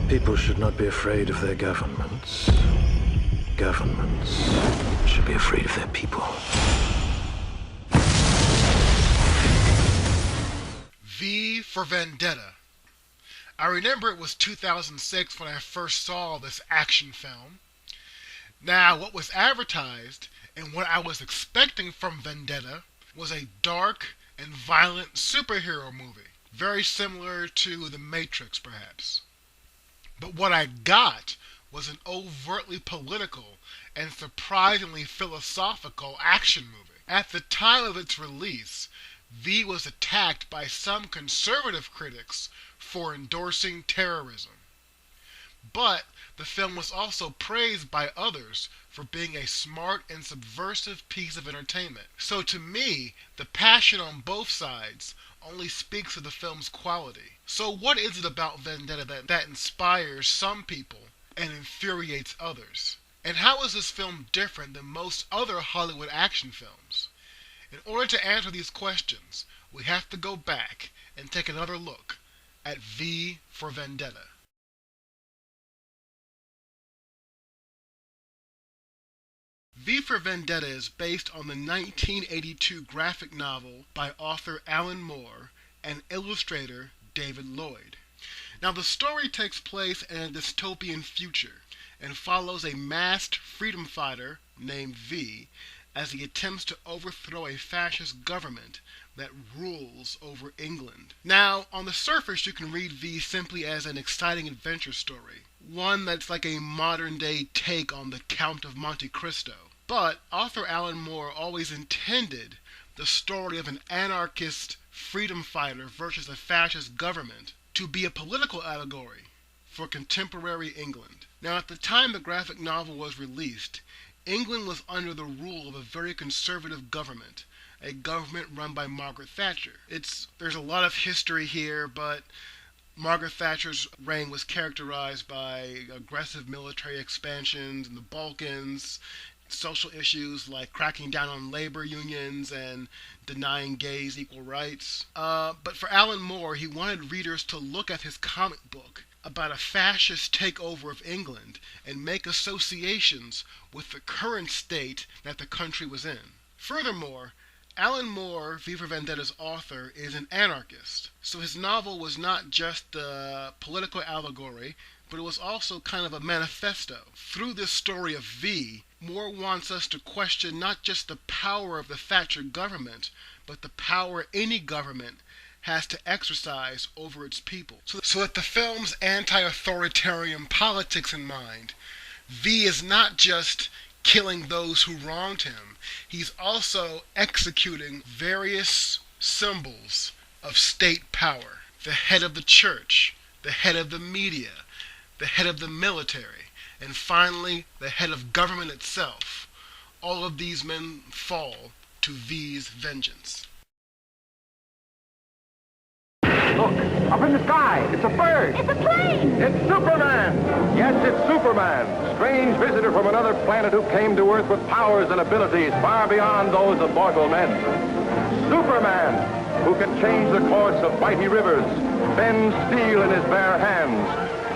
People should not be afraid of their governments. Governments should be afraid of their people. V for Vendetta. I remember it was 2006 when I first saw this action film. Now, what was advertised and what I was expecting from Vendetta was a dark and violent superhero movie, very similar to The Matrix, perhaps. But what I got was an overtly political and surprisingly philosophical action movie. At the time of its release, V was attacked by some conservative critics for endorsing terrorism. But the film was also praised by others for being a smart and subversive piece of entertainment. So to me, the passion on both sides only speaks of the film's quality. So what is it about Vendetta that inspires some people and infuriates others? And how is this film different than most other Hollywood action films? In order to answer these questions, we have to go back and take another look at V for Vendetta. V for Vendetta is based on the 1982 graphic novel by author Alan Moore and illustrator David Lloyd. Now, the story takes place in a dystopian future and follows a masked freedom fighter named V as he attempts to overthrow a fascist government that rules over England. Now, on the surface, you can read V simply as an exciting adventure story, one that's like a modern-day take on the Count of Monte Cristo. But author Alan Moore always intended the story of an anarchist freedom fighter versus a fascist government to be a political allegory for contemporary England. Now, at the time the graphic novel was released, England was under the rule of a very conservative government, a government run by Margaret Thatcher. There's a lot of history here, but Margaret Thatcher's reign was characterized by aggressive military expansions in the Balkans, social issues like cracking down on labor unions and denying gays equal rights. But for Alan Moore, he wanted readers to look at his comic book about a fascist takeover of England and make associations with the current state that the country was in. Furthermore, Alan Moore, V for Vendetta's author, is an anarchist. So his novel was not just a political allegory, but it was also kind of a manifesto. Through this story of V, Moore wants us to question not just the power of the Thatcher government, but the power any government has to exercise over its people. So with the film's anti-authoritarian politics in mind, V is not just killing those who wronged him, he's also executing various symbols of state power. The head of the church, the head of the media, the head of the military, and finally the head of government itself. All of these men fall to V's vengeance. Look, up in the sky. It's a bird. It's a plane. It's Superman. Yes, it's Superman. Strange visitor from another planet who came to Earth with powers and abilities far beyond those of mortal men. Superman, who can change the course of mighty rivers, bend steel in his bare hands,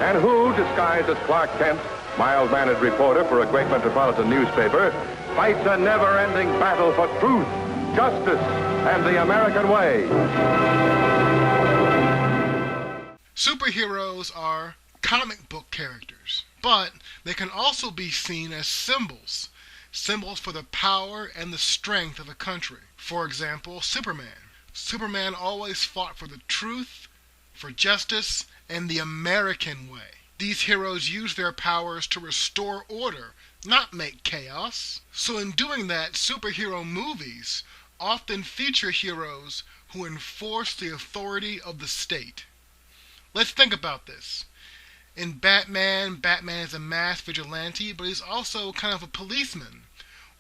and who, disguised as Clark Kent, mild-mannered reporter for a great metropolitan newspaper, fights a never-ending battle for truth, justice, and the American way. Superheroes are comic book characters, but they can also be seen as symbols for the power and the strength of a country. For example, Superman. Superman always fought for the truth, for justice, and the American way. These heroes use their powers to restore order, not make chaos. So in doing that, superhero movies often feature heroes who enforce the authority of the state. Let's think about this. In Batman, Batman is a masked vigilante, but he's also kind of a policeman,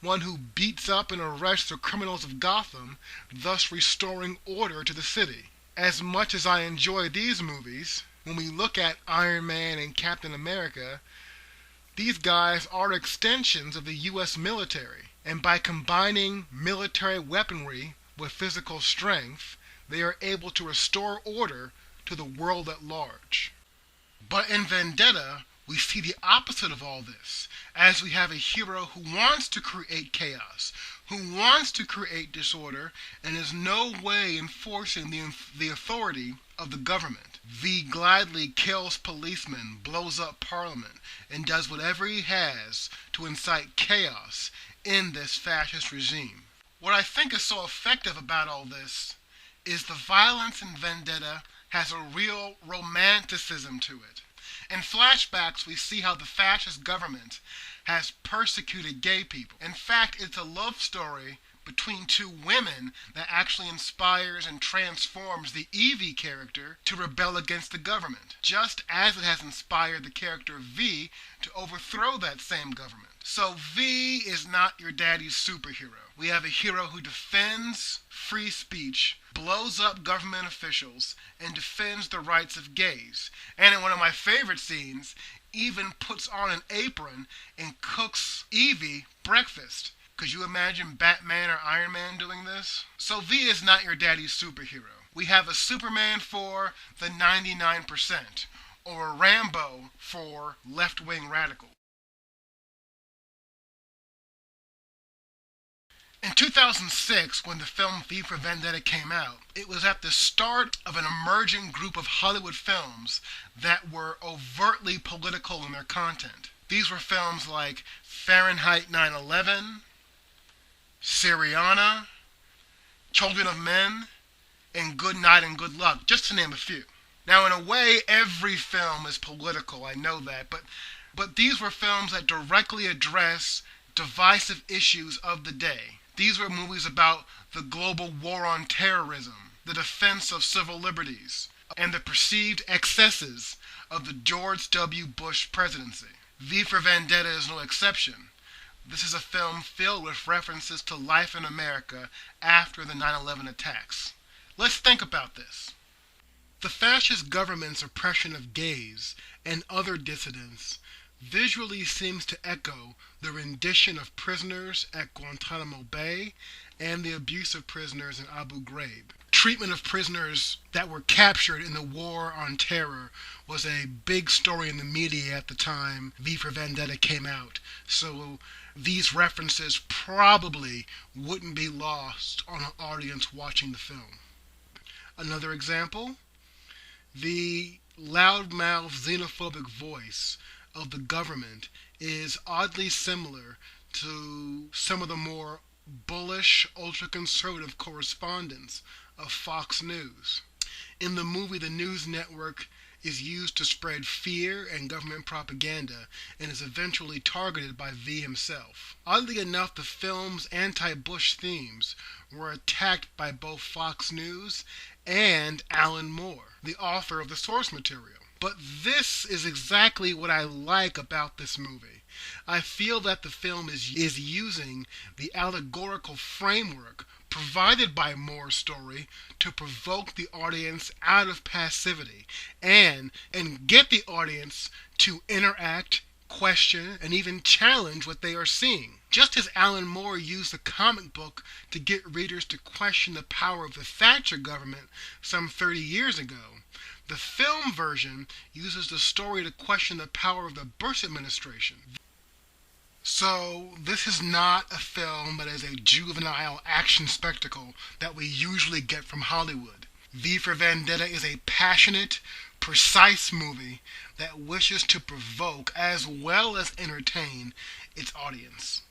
one who beats up and arrests the criminals of Gotham, thus restoring order to the city. As much as I enjoy these movies, when we look at Iron Man and Captain America, these guys are extensions of the U.S. military, and by combining military weaponry with physical strength, they are able to restore order to the world at large. But in Vendetta, we see the opposite of all this, as we have a hero who wants to create chaos, who wants to create disorder, and is no way enforcing the authority of the government. V gladly kills policemen, blows up parliament, and does whatever he has to incite chaos in this fascist regime. What I think is so effective about all this is the violence in Vendetta has a real romanticism to it. In flashbacks, we see how the fascist government has persecuted gay people. In fact, it's a love story between two women that actually inspires and transforms the Evie character to rebel against the government, just as it has inspired the character V to overthrow that same government. So V is not your daddy's superhero. We have a hero who defends free speech, blows up government officials, and defends the rights of gays. And in one of my favorite scenes, even puts on an apron and cooks Evie breakfast. Could you imagine Batman or Iron Man doing this? So V is not your daddy's superhero. We have a Superman for the 99%, or a Rambo for left-wing radicals. In 2006, when the film V for Vendetta came out, it was at the start of an emerging group of Hollywood films that were overtly political in their content. These were films like Fahrenheit 9/11, Syriana, Children of Men, and Good Night and Good Luck, just to name a few. Now, in a way, every film is political, I know that, but these were films that directly address divisive issues of the day. These were movies about the global war on terrorism, the defense of civil liberties, and the perceived excesses of the George W. Bush presidency. V for Vendetta is no exception. This is a film filled with references to life in America after the 9/11 attacks. Let's think about this. The fascist government's oppression of gays and other dissidents visually seems to echo the rendition of prisoners at Guantanamo Bay and the abuse of prisoners in Abu Ghraib. Treatment of prisoners that were captured in the war on terror was a big story in the media at the time V for Vendetta came out, so these references probably wouldn't be lost on an audience watching the film. Another example, the loudmouth xenophobic voice of the government is oddly similar to some of the more bullish, ultra-conservative correspondents of Fox News. In the movie, the news network is used to spread fear and government propaganda and is eventually targeted by V himself. Oddly enough, the film's anti-Bush themes were attacked by both Fox News and Alan Moore, the author of the source material. But this is exactly what I like about this movie. I feel that the film is using the allegorical framework provided by Moore's story to provoke the audience out of passivity and get the audience to interact, question, and even challenge what they are seeing. Just as Alan Moore used the comic book to get readers to question the power of the Thatcher government some 30 years ago, the film version uses the story to question the power of the Bush administration. So, this is not a film that is a juvenile action spectacle that we usually get from Hollywood. V for Vendetta is a passionate, precise movie that wishes to provoke as well as entertain its audience.